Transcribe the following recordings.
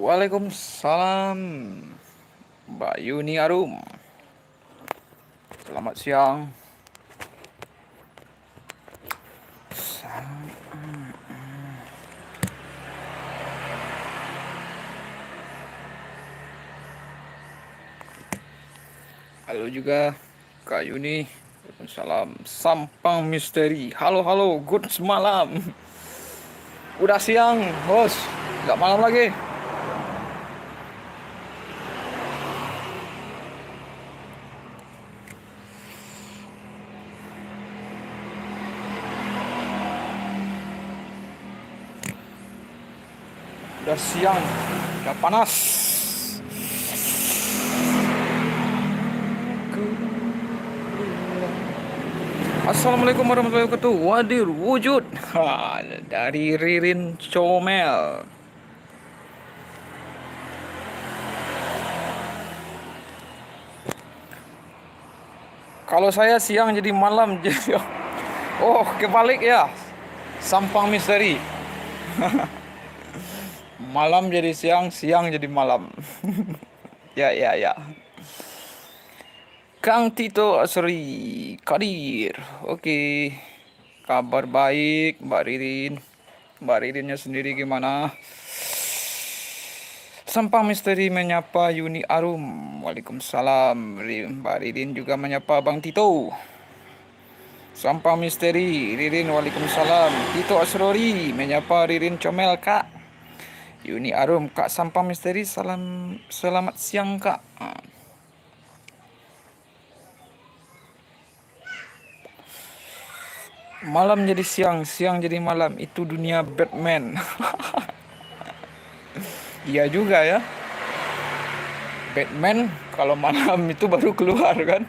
Waalaikumsalam, Mbak Yuni Arum. Selamat siang. Halo juga Kak Yuni. Waalaikumsalam. Sampang Misteri. Halo, halo. Good malam. Udah siang, bos. Nggak malam lagi. Udah siang. Udah panas. Assalamualaikum warahmatullahi wabarakatuh. Wadir wujud. Dari Ririn Comel. Kalau saya siang jadi malam jadi. Oh, kebalik ya. Sampang Misteri. Malam jadi siang, siang jadi malam. Ya, ya, ya. Kang Tito Asri Kadir. Oke. Kabar baik, Mbak Ririn. Mbak Ririnnya sendiri gimana? Sampang Misteri menyapa Yuni Arum. Waalaikumsalam. Mbak Ririn juga menyapa Bang Tito. Sampang Misteri, Ririn waalaikumsalam. Tito Asrori menyapa Ririn Comel, Kak. Yuni Arum, Kak Sampang Misteri, salam selamat siang, Kak. Malam jadi siang, siang jadi malam. Itu dunia Batman. Iya juga ya. Batman kalau malam itu baru keluar kan.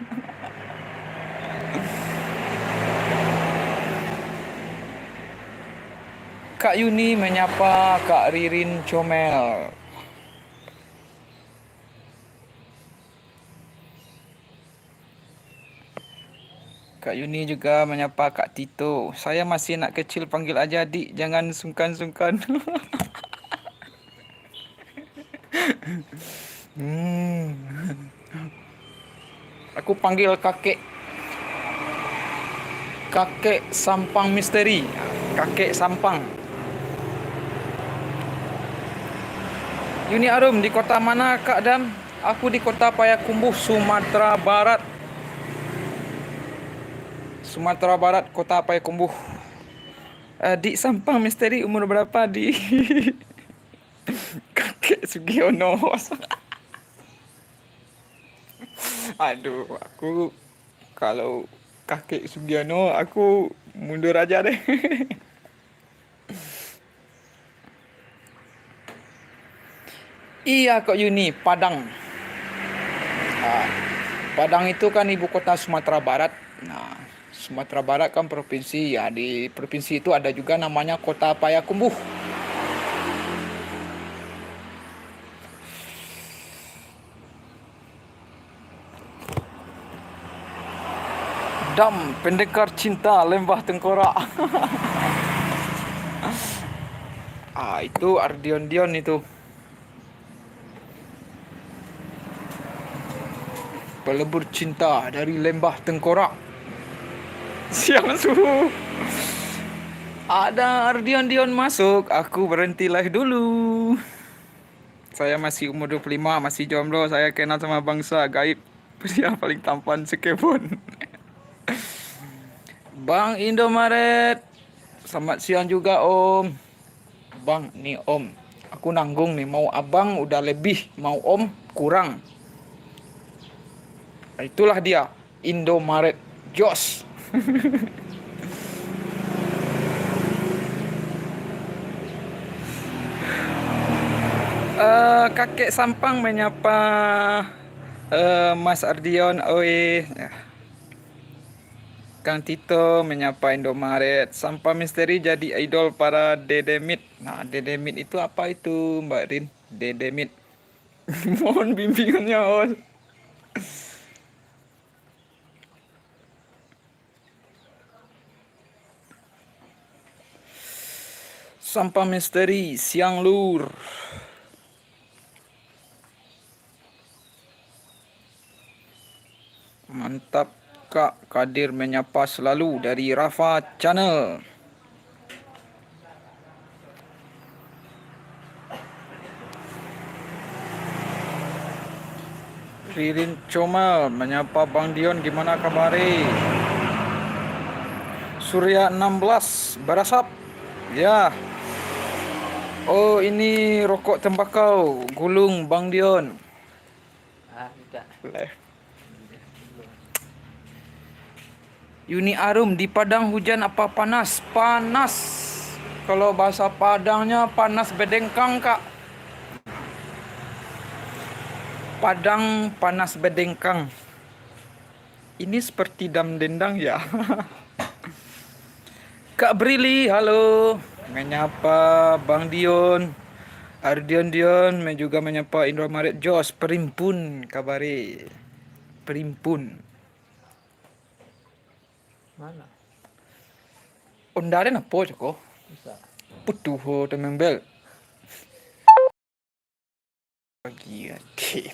Kak Yuni menyapa Kak Ririn Comel. Kak Yuni juga menyapa Kak Tito. Saya masih anak kecil, panggil aja adik, jangan sungkan-sungkan. Aku panggil kakek. Kakek Sampang Misteri. Kakek Sampang. Yuni Arum, di kota mana Kak Dam? Aku di kota Payakumbuh, Sumatera Barat. Sumatera Barat, kota Payakumbuh. Di Sampang Misteri umur berapa di? Kakek Sugiono. Aduh, aku kalau kakek Sugiono aku mundur aja deh. Iya kok Yuni, Padang. Padang itu kan ibu kota Sumatera Barat. Nah, Sumatera Barat kan provinsi ya. Di provinsi itu ada juga namanya Kota Payakumbuh. Dam, pendekar cinta Lembah Tengkorak. Itu Ardion Dion itu. Pelebur cinta dari Lembah Tengkorak. Siang suhu. Ada Ardion Dion masuk, aku berhenti live dulu. Saya masih umur 25, masih jomblo. Saya kenal sama bangsa gaib. Pria paling tampan sekebon. Bang Indomaret, selamat siang juga Om. Bang, nih Om, aku nanggung nih. Mau abang udah lebih, mau Om kurang. Itulah dia, Indomaret Jos. Kakek Sampang menyapa Mas Ardion, oi. Kang Tito menyapa Indomaret. Sampah Misteri jadi idol para dedemit. Nah, dedemit itu apa itu, Mbak Rin? Dedemit. Mohon bimbingannya, Os. Sampah Misteri, siang lur. Mantap Kak Kadir menyapa selalu dari Rafa Channel. Ririn Comal menyapa Bang Dion, gimana kabari? Surya 16 Barasap. Ya. Oh, ini rokok tembakau gulung Bang Dion. Tidak. Yuni Arum, di Padang hujan apa panas? Panas. Kalau bahasa Padangnya panas bedengkang, Kak. Padang panas bedengkang. Ini seperti dam dendang ya. Kak Brili, halo. Menyapa Bang Dion. Ardian Dion juga menyapa Indomaret Jos. Perimpun kabari. Perimpun. Mana? Ondaren apa Joko? Bisa. Putuh ho temembel. Pagi hati.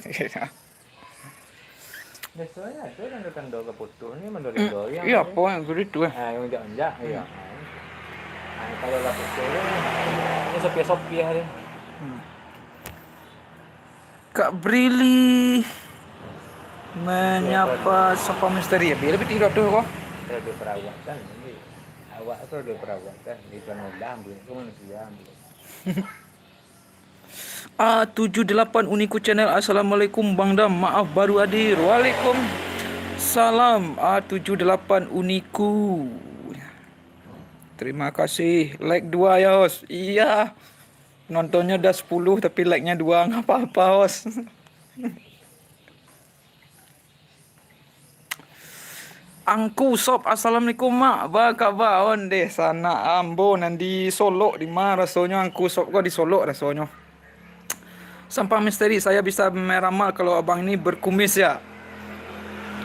Biasanya itu yang dekat ke putus ini mendori-dori yang Iya, apa yang gitu yang injak-injak iya. Kalau lah putus ini sepi-sepi hari. Kak Brili menyapa Sapa Misteri ya. Biar lebih tidak tuh kok. Ada perawatan ini. Awak itu ada perawatan di Kanada ambil itu manusia ambil. A78 Uniku Channel. Assalamualaikum Bang Dam. Maaf baru hadir. Waalaikumsalam. A78 Uniku. Terima kasih. Like 2 ya, Hos. Iya. Nontonnya udah 10 tapi like-nya 2. Nggak apa-apa, Hos. Angku Sop, assalamualaikum mak. Ba khabar on deh sana Ambo nanti Solo di mana rasanya Angku Sop kok di Solo rasanya. Sampah misteri, saya bisa meramal kalau abang ini berkumis ya.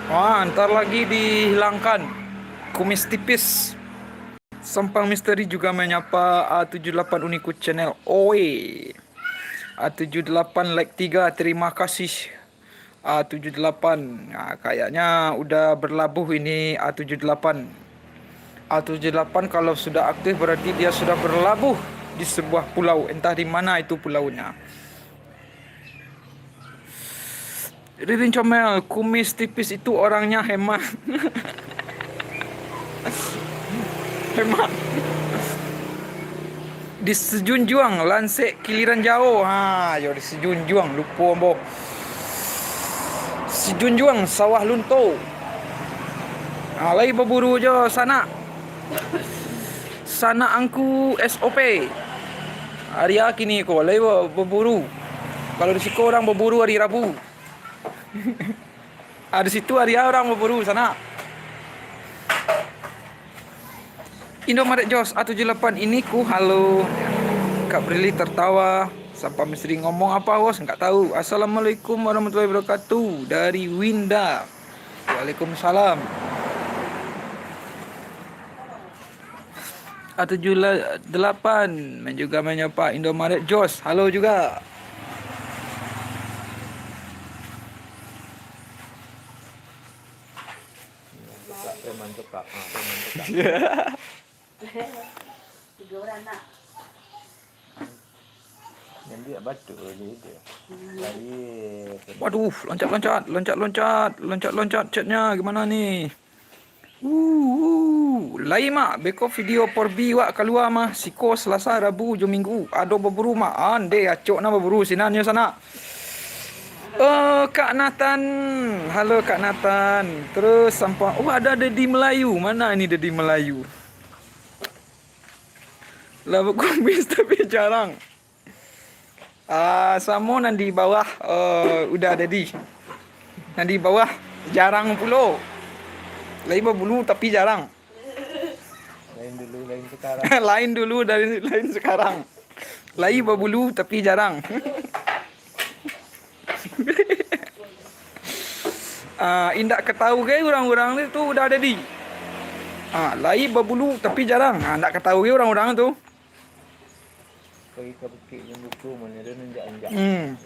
Wah, ntar lagi dihilangkan kumis tipis. Sampah misteri juga menyapa A78 Uniku Channel. Oi. A78 like 3, terima kasih. A78, nah, kayaknya udah berlabuh ini A78. A78 kalau sudah aktif berarti dia sudah berlabuh di sebuah pulau, entah di mana itu pulaunya. Ririn Comel, kumis tipis itu orangnya hemat. Hemat. Di Sejunjuang, Lansek Kiliran Jauh. Yo di Sejunjuang, lupa Ambo. Sejunjuang, Sawah Lunto. Lagi berburu je sana. Sana angku SOP. Hari kini ko lagi berburu. Kalau di situ orang berburu hari Rabu. Di situ hari orang berburu sana. Indomaret Jos A78 ini ku halo. Kak Brili tertawa. Sampai misteri ngomong apa bos? Enggak tahu. Assalamualaikum warahmatullahi wabarakatuh. Dari Winda. Waalaikumsalam. A78 juga menyapa Indomaret Jos. Halo juga. Mantap Kak. Tiga orang nak. Jadi batu gitu. Lagi. Waduh, loncat chatnya gimana nih? Lai mak, beko video porbi wak keluar mah siko Selasa Rabu jom Minggu. Ado berburu mak. Ande acok na berburu sinannya sana. Oh, Kak Nathan. Halo Kak Nathan. Terus sampai ada Dedi Melayu. Mana ini Dedi Melayu? Lah berkumis tapi jarang. Samo nanti bawah udah Dedi. Nanti bawah jarang pula. Lain berbulu tapi jarang. Lain dulu, lain sekarang. Lain dulu dari lain sekarang. Lain berbulu tapi jarang. Indak ketahu ke orang-orang itu udah ada di. Lain berbulu tapi jarang. Indak ketahu ke orang-orang tu. Pergi ke bukit Lembuku mana dia nanjak-nanjak.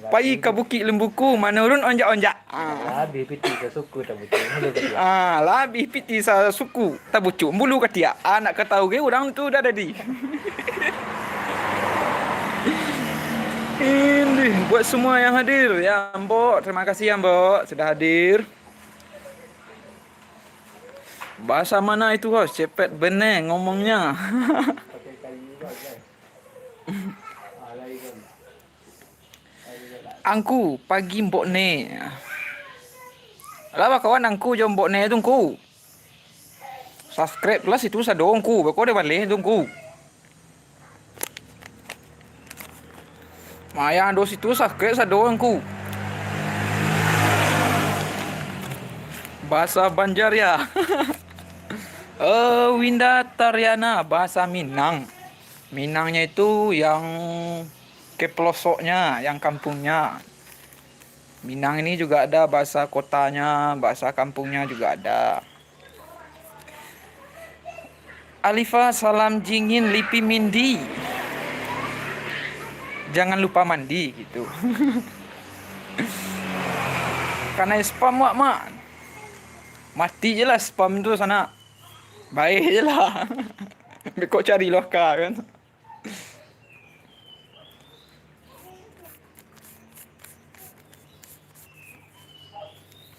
Pergi ke Bukit Lembuku, menurun onjak-onjak. Habis piti ke suku tak betul. Mula ke dia. Labih piti sa suku, tabucuk bulu katia. Nak ketahu ke orang tu dah jadi. Ini buat semua yang hadir ya, Mbok. Terima kasih ya, Mbok, sudah hadir. Bahasa mana itu, host? Cepet benar ngomongnya. Pakai kali juga kan. Lari kan. Angku pagi Mbok ne. Laba kawan angku jom Mbok ne tungku. Subscribe plus itu sa dongku, bako de balik tungku. Maya dos itu subscribe sa dongku. Bahasa Banjar ya. Winda Taryana, bahasa Minang. Minangnya itu yang ke pelosoknya, yang kampungnya. Minang ini juga ada bahasa kotanya, bahasa kampungnya juga ada. Alifa salam jingin lipi mindi. Jangan lupa mandi gitu. Karena spam mak. Mati je lah spam tu sana. Baik je lah. Kau cari lokal kan.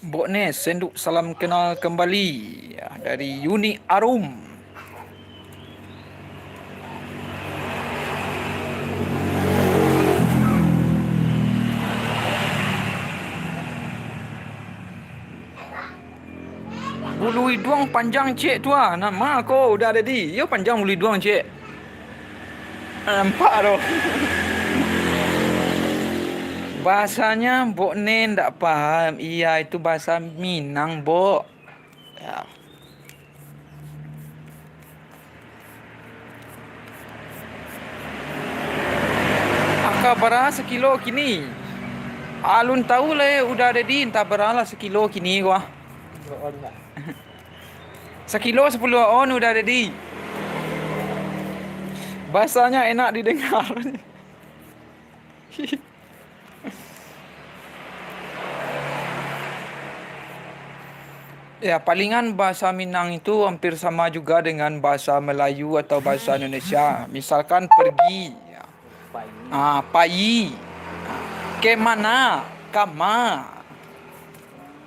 Mbok Ne senduk salam kenal kembali ya, dari Uni Arum. Bulu hidung panjang cik tu ah. Nama kau udah ada di. Yo panjang bulu hidung cik. Nampak tu. Bahasanya Mbok Ne ndak paham. Iya itu bahasa Minang, Mbok. Ya. Angka berapa sekilo kini? Alun tahu lah udah ada di entah berapa sekilo kini gua. On tak? Sekilo 10 on udah ada di. Bahasanya enak didengar. Ya, palingan bahasa Minang itu hampir sama juga dengan bahasa Melayu atau bahasa Indonesia. Misalkan pergi, ya. Payi, kemana, kama,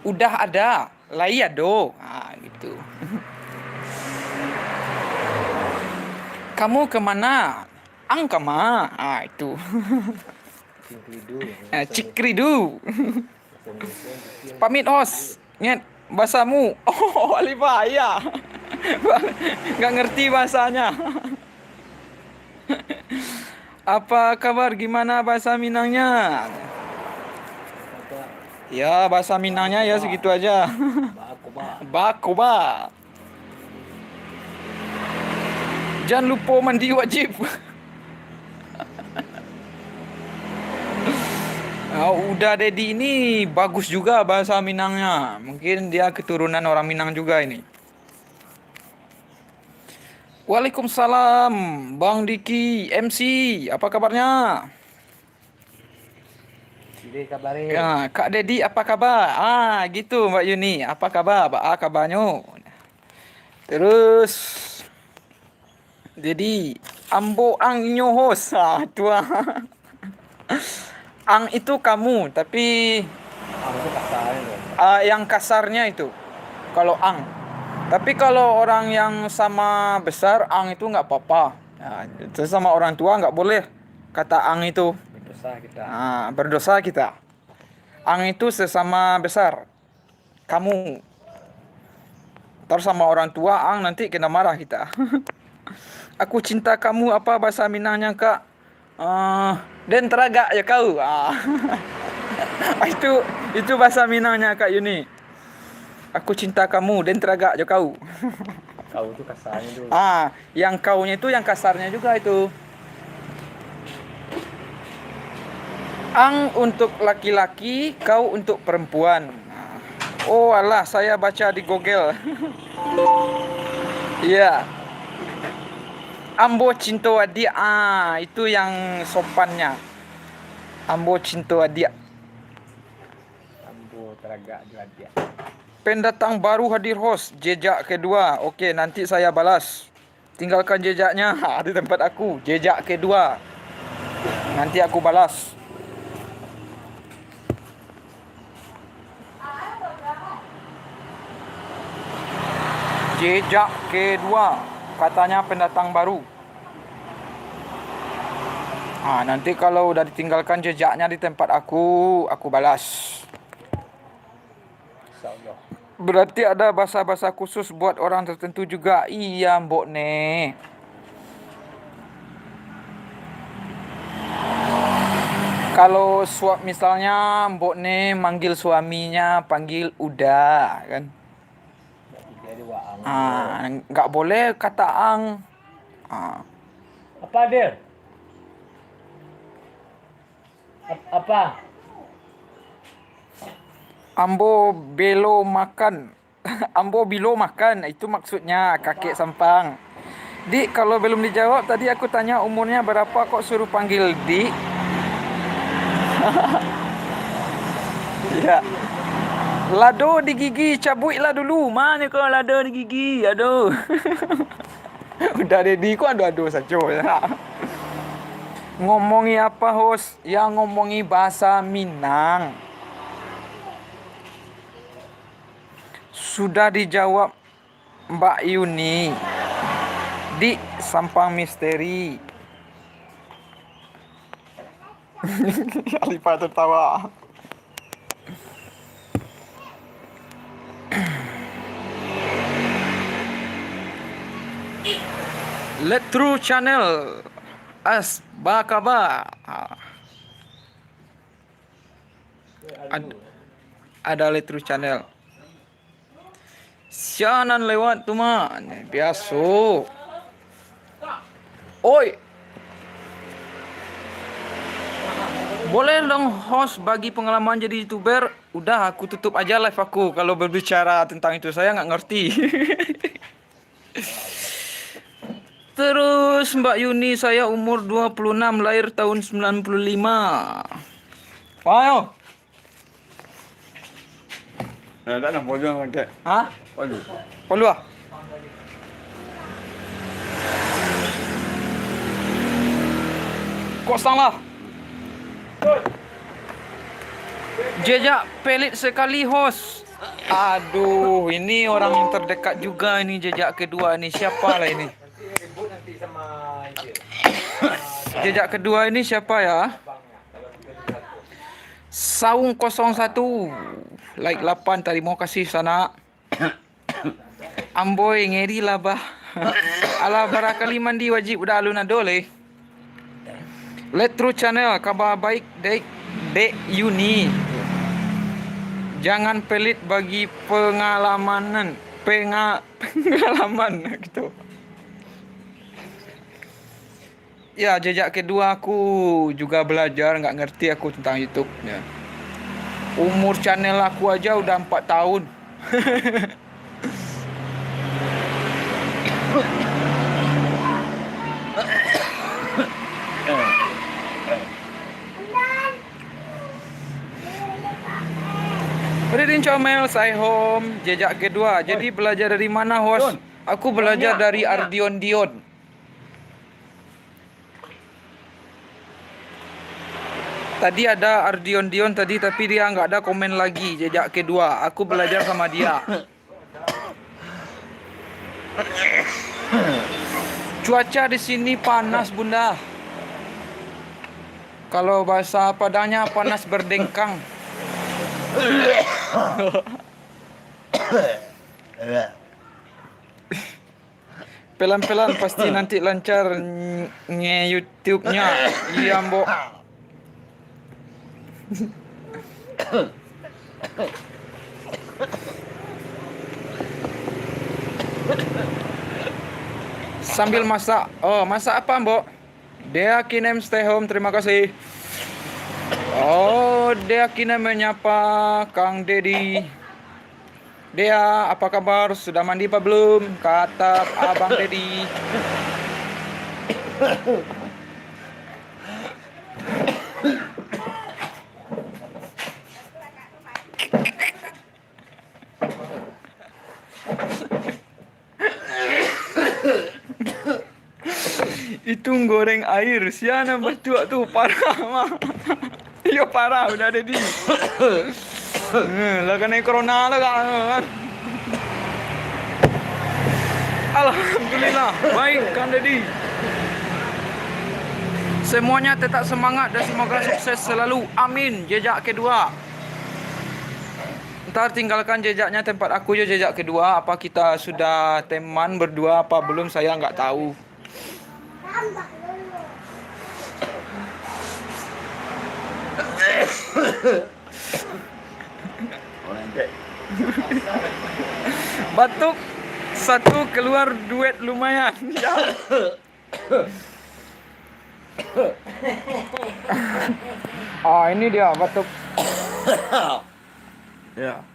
udah ada, lai ado, gitu. Kamu kemana? Ang kama, itu. Cikridu. Pamit os, ingat bahasamu. Oh, Alifa, ya. Nggak ngerti bahasanya. Apa kabar? Gimana bahasa Minangnya? Ya, bahasa Minangnya ya segitu aja. Bakoba. Jangan lupa mandi wajib. Udah Dedi ini bagus juga bahasa Minangnya. Mungkin dia keturunan orang Minang juga ini. Waalaikumsalam, Bang Diki MC, apa kabarnya? Jadi kabarin. Ya, Kak Dedi apa kabar? Gitu Mbak Yuni, apa kabar? Kabarnya. Terus jadi ambo ang nyohos. Tua. Ang itu kamu, tapi Itu kasarnya. yang kasarnya itu kalau ang. Tapi kalau orang yang sama besar, ang itu nggak apa-apa. Sesama orang tua nggak boleh kata ang itu. Berdosa kita. Berdosa kita. Ang itu sesama besar. Kamu. Terus sama orang tua, ang nanti kena marah kita. Aku cinta kamu, apa bahasa Minangnya Kak? Den teraga ya kau. Itu bahasa Minangnya Kak Yuni. Aku cinta kamu dan teraga je kau. Kau itu kasarnya dulu. Yang kaunya itu yang kasarnya juga itu. Ang untuk laki-laki, kau untuk perempuan. Oh alah, saya baca di Google. Iya. Ambo cinta adik. Itu yang sopannya. Ambo cinta adik. Ambo teragak juga dia. Pendatang baru hadir host. Jejak kedua. Okey, nanti saya balas. Tinggalkan jejaknya di tempat aku. Jejak kedua. Nanti aku balas. Jejak kedua. Katanya pendatang baru. Nanti kalau udah ditinggalkan jejaknya di tempat aku balas. InsyaAllah. Berarti ada bahasa-bahasa khusus buat orang tertentu juga. Iya, Mbok Ne. Kalau misalnya Mbok Ne manggil suaminya panggil udah kan. Jadi waang. Nggak boleh kata ang. Apa dia? Apa? Ambo belo makan. Ambo bilo makan. Itu maksudnya kakek Sampang. Dik, kalau belum dijawab tadi aku tanya umurnya berapa kok suruh panggil Dik. Ya. Lado di gigi, cabutlah dulu. Mana kau lado di gigi? Aduh. Udah ready kok adu-adu saja. Ngomongi apa host? Ya ngomongi bahasa Minang. Sudah dijawab Mbak Yuni di Sampang Misteri. Alifa tertawa. Letru Channel. Bakaba. Ada Letru Channel. Sianan lewat tu mah. Biasa. Oi. Boleh dong host bagi pengalaman jadi YouTuber. Udah aku tutup aja live aku kalau berbicara tentang itu. Saya nggak ngerti. Terus Mbak Yuni, saya umur 26, lahir tahun 95. Ayo. Nah, dah nak pojok angkat. Hah? Pojok. Polu ah? Kok salah? Jejak pelit sekali host. Aduh, ini orang yang terdekat juga ini jejak kedua ini. Siapa lah ini? Ribut nanti sama dia. Jejak kedua ini siapa ya? Saung 01. Like 8, terima kasih sana. Amboy ngeri lah bah. Ala barakali mandi wajib udah alun adole. Letru Channel, kabar baik Dek Yuni. Jangan pelit bagi pengalaman gitu. Ya, jejak kedua aku juga belajar, nggak ngerti aku tentang YouTube ya. Umur channel aku aja udah 4 tahun. Ridin Comel, saya home. Jejak kedua. Jadi belajar dari mana host? Aku belajar dari Ardion Dion. Tadi ada Ardion Dion tadi, tapi dia nggak ada komen lagi. Jejak kedua. Aku belajar sama dia. Cuaca di sini panas bunda. Kalau bahasa Padangnya panas berdengkang. Pelan-pelan pasti nanti lancar YouTube-nya. Iya, Mbok. Sambil masak. Oh, masak apa, Mbok? Dea Kinem stay home, terima kasih. Oh, Dea Kinem menyapa Kang Dedi. Dea, apa kabar? Sudah mandi apa belum? Kata Abang Dedi. Itu goreng air, siana berdua tuh parah mah. Iya parah udah ada di. Lah kena corona lah kan. Alhamdulillah, baik kan Dedi. Semuanya tetap semangat dan semoga sukses selalu. Amin. Jejak kedua. Ntar tinggalkan jejaknya tempat aku je jejak kedua. Apa kita sudah teman berdua apa belum saya nggak tahu. Batuk satu keluar duit lumayan. Ya. Ah ini dia batuk. Ya.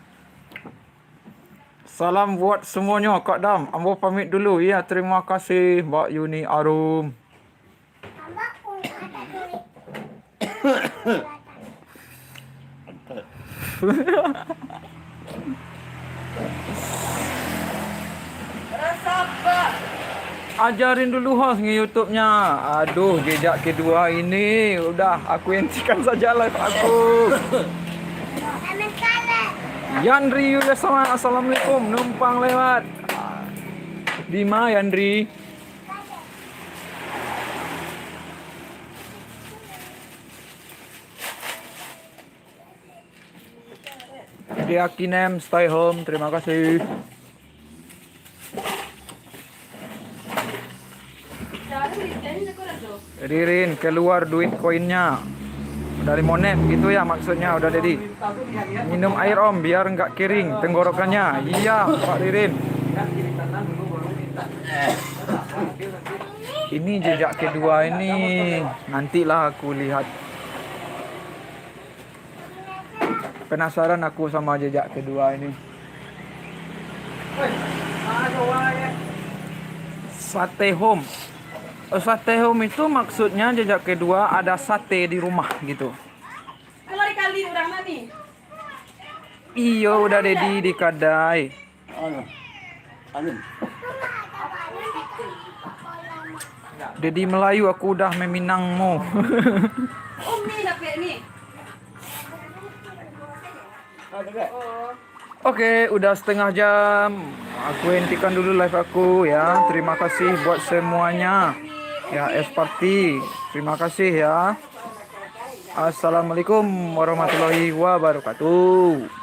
Salam buat semuanya Kak Dam. Ambo pamit dulu ya. Terima kasih Mbak Yuni Arum. Ajarin dulu host nge YouTube-nya. Aduh, jejak kedua ini udah aku hentikan saja live aku. Yandri Yulesawan, assalamualaikum, numpang lewat. Dima Yandri. Diakinem stay home, terima kasih. Ririn keluar duit koinnya dari monet gitu ya maksudnya udah jadi minum air om biar nggak kering tenggorokannya. Iya Pak Ririn. Ini jejak kedua ini nantilah aku lihat. Penasaran aku sama jejak kedua ini. Sate home. Sate home itu maksudnya jejak kedua ada sate di rumah gitu. Kalau kali orang nanti. Iya udah Dedi di kadai. Anu. Dedi Melayu aku udah meminangmu. Umi nak ni. Oke, udah setengah jam. Aku hentikan dulu live aku ya. Terima kasih buat semuanya. Ya, Party. Terima kasih ya. Assalamualaikum warahmatullahi wabarakatuh.